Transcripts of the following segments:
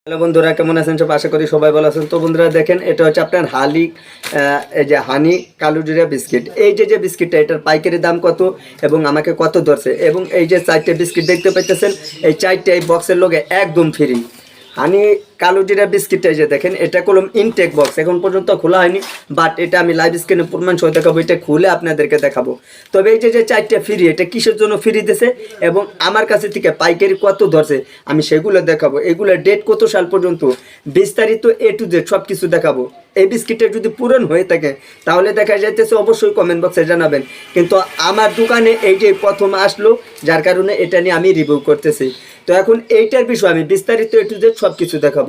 Hello বন্ধুরা, কেমন আছেন সব? আশা করি সবাই ভালো আছেন। তো বন্ধুরা দেখেন, এটা হচ্ছে আপনার এই যে হানি কালোজিরা বিস্কিট। এই যে বিস্কিটটা, এটার পাইকারি দাম কত এবং আমাকে কত ধরছে, এবং এই যে 4টে বিস্কিট দেখতে পাইতেছেন, এই 4টে এই বক্সের লগে একদম ফ্রি। হানি কালোজিরা বিস্কিটটা যে দেখেন, এটা কলম ইনটেক বক্স, এখন পর্যন্ত খোলা হয়নি, বাট এটা আমি লাইভ স্ক্রিনে প্রমাণ সহ দেখাবো, এটা খুলে আপনাদেরকে দেখাবো। তবে এই যে 4টে ফ্রি, এটা কিসের জন্য ফ্রি দিয়েছে এবং আমার কাছে থেকে পাইকারি কত ধরছে আমি সেগুলো দেখাবো। এগুলোর ডেট কত সাল পর্যন্ত, বিস্তারিত A to Z সব কিছু দেখাবো। এই বিস্কিটটা যদি পূরণ হয়ে থাকে তাহলে দেখা যাইতেছে, অবশ্যই কমেন্ট বক্সে জানাবেন। কিন্তু আমার দোকানে এই যে প্রথম আসলো, যার কারণে এটা নিয়ে আমি রিভিউ করতেছি। তো এখন এইটার বিষয়ে আমি বিস্তারিত A to Z সব কিছু দেখাবো।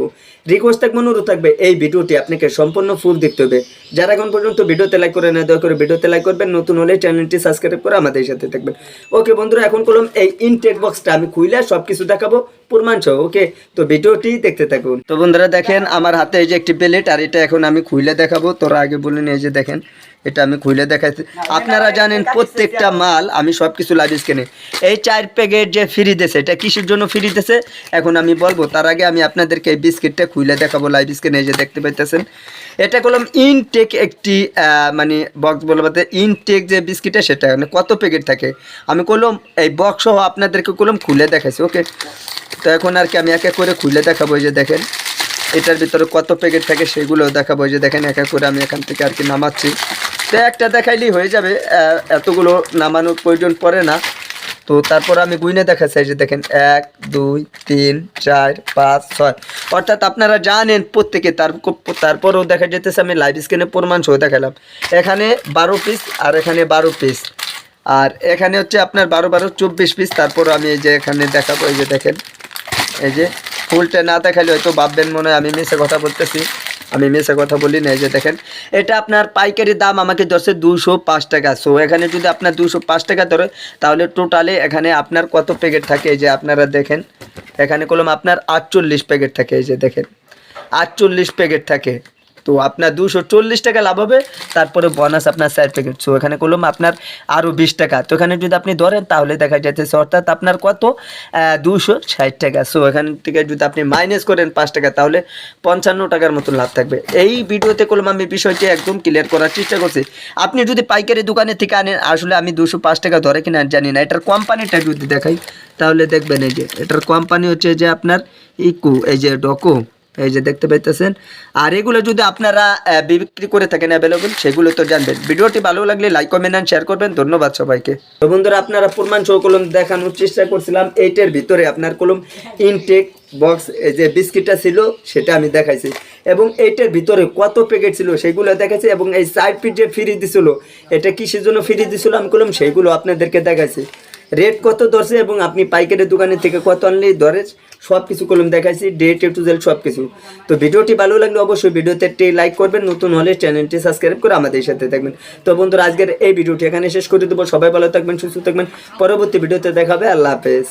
রিকোয়েস্ট থাকবে, অনুরোধ থাকবে, এই ভিডিওটি আপনাকে সম্পূর্ণ ফুল দেখতে হবে। যারা এখন পর্যন্ত ভিডিওতে লাইক করে না, দয়া করে ভিডিওতে লাইক করবেন, নতুন হলে চ্যানেলটি সাবস্ক্রাইব করে আমাদের সাথে থাকবেন। ওকে বন্ধুরা, এখন করলাম এই ইনটেক বক্সটা আমি খুলে সব কিছু দেখাবো প্রমাণ সহ। ওকে, তো ভিডিওটি দেখতে থাকুন। তো বন্ধুরা দেখেন, আমার হাতে এই যে একটি প্লেট, আর এটা এখন আমি খুলে দেখাবো। তোরা আগে বলেন, এই যে দেখেন, এটা আমি খুলে দেখাচ্ছি। আপনারা জানেন প্রত্যেকটা মাল আমি সব কিছু লাইভ স্ক্রিনে। এই 4 প্যাকেট যে ফ্রি দিয়েছে, এটা কিসের জন্য ফ্রি দিয়েছে এখন আমি বলবো। তার আগে আমি আপনাদেরকে এই বিস্কিটটা খুলে দেখাবো লাইভ স্ক্রিনে। এই যে দেখতে পাইতেছেন, এটা করলাম ইনটেক একটি মানে বক্স বলতে ইনটেক যে বিস্কিটটা, সেটা কত প্যাকেট থাকে আমি করলাম এই বক্স সহ আপনাদেরকে করলাম খুলে দেখাইছি। ওকে, তো এখন আর কি আমি এক এক করে খুলে দেখাবো। এই যে দেখেন, এটার ভিতরে কত প্যাকেট থাকে সেগুলোও দেখাবো। এই যে দেখেন, এক এক করে আমি এখান থেকে আর কি নামাচ্ছি। তো একটা দেখাইলেই হয়ে যাবে, এতগুলো নামানোর প্রয়োজন পড়ে না। তো তারপর আমি গুইনে দেখাচ্ছি। এই যে দেখেন, 1 2 3 4 5 6, অর্থাৎ আপনারা জানেন প্রত্যেকে। তারপরেও দেখা যেতেছে আমি লাইভ স্ক্রিনে প্রমাণ সহ দেখালাম। এখানে 12 পিস, আর এখানে 12 পিস, আর এখানে হচ্ছে আপনার 12 12 24 পিস। তারপর আমি এই যে এখানে দেখাবো। এই যে দেখেন, এই যে ফুলটা না দেখালে হয়তো ভাববেন মনে হয় আমি মিশে কথা বলতেছি। আমি মিশে কথা বলি না। এই যে দেখেন, এটা আপনার পাইকারি দাম আমাকে ধরছে 205 টাকা। সো এখানে যদি আপনার 205 টাকা ধরে, তাহলে টোটালে এখানে আপনার কত প্যাকেট থাকে, এই যে আপনারা দেখেন, এখানে কলম আপনার 48 প্যাকেট থাকে। এই যে দেখেন, 48 প্যাকেট থাকে। তো আপনার 240 টাকা লাভ হবে, তারপরে বোনাস আপনার 4 প্যাকেট। সো এখানে করলাম আপনার আরও 20 টাকা। তো এখানে যদি আপনি ধরেন তাহলে দেখা যাইতেছে, অর্থাৎ আপনার কত, 260 টাকা। সো এখান থেকে যদি আপনি মাইনাস করেন 5 টাকা, তাহলে 55 টাকার মতো লাভ থাকবে। এই ভিডিওতে করলাম আমি বিষয়টি একদম ক্লিয়ার করার চেষ্টা করছি। আপনি যদি পাইকারি দোকানে থেকে আনেন, আসলে আমি 205 টাকা ধরে কিনা জানি না। এটার কোম্পানিটা যদি দেখাই তাহলে দেখবেন, এই যে এটার কোম্পানি হচ্ছে যে আপনার ইকো, এই যে ডকো, এই যে দেখতে পাইতেছেন। আর এগুলো যদি আপনারা বিক্রি করে থাকেন অ্যাভেলেবল, সেগুলো তো জানবেন। ভিডিওটি ভালো লাগলে লাইক কমেন্ট এন্ড শেয়ার করবেন। ধন্যবাদ সবাইকে। তো বন্ধুরা, আপনারা প্রমাণ সহ কলম দেখানোর চেষ্টা করছিলাম। এইটার ভিতরে আপনার কলম ইনটেক বক্স যে বিস্কিটটা ছিল সেটা আমি দেখাইছি, এবং এইটার ভিতরে কত প্যাকেট ছিল সেগুলো দেখাইছি, এবং এই 4 পিস যে ফ্রি দিছিল, এটা কিসের জন্য ফ্রি দিছিল আমি কলম সেইগুলো আপনাদেরকে দেখাইছি। রেট কত ধরছে এবং আপনি পাইকারি দোকানের থেকে কত আনলেই ধরে সব কিছু কলম দেখাইছি, ডেট A to Z সব কিছু। তো ভিডিওটি ভালো লাগলে অবশ্যই ভিডিওতে একটি লাইক করবেন, নতুন হলে চ্যানেলটি সাবস্ক্রাইব করে আমাদের সাথে থাকবেন। তো বন্ধুরা, আজকের এই ভিডিওটি এখানে শেষ করে দেবো। সবাই ভালো থাকবেন, সুস্থ থাকবেন। পরবর্তী ভিডিওতে দেখাবে। আল্লাহ হাফেজ।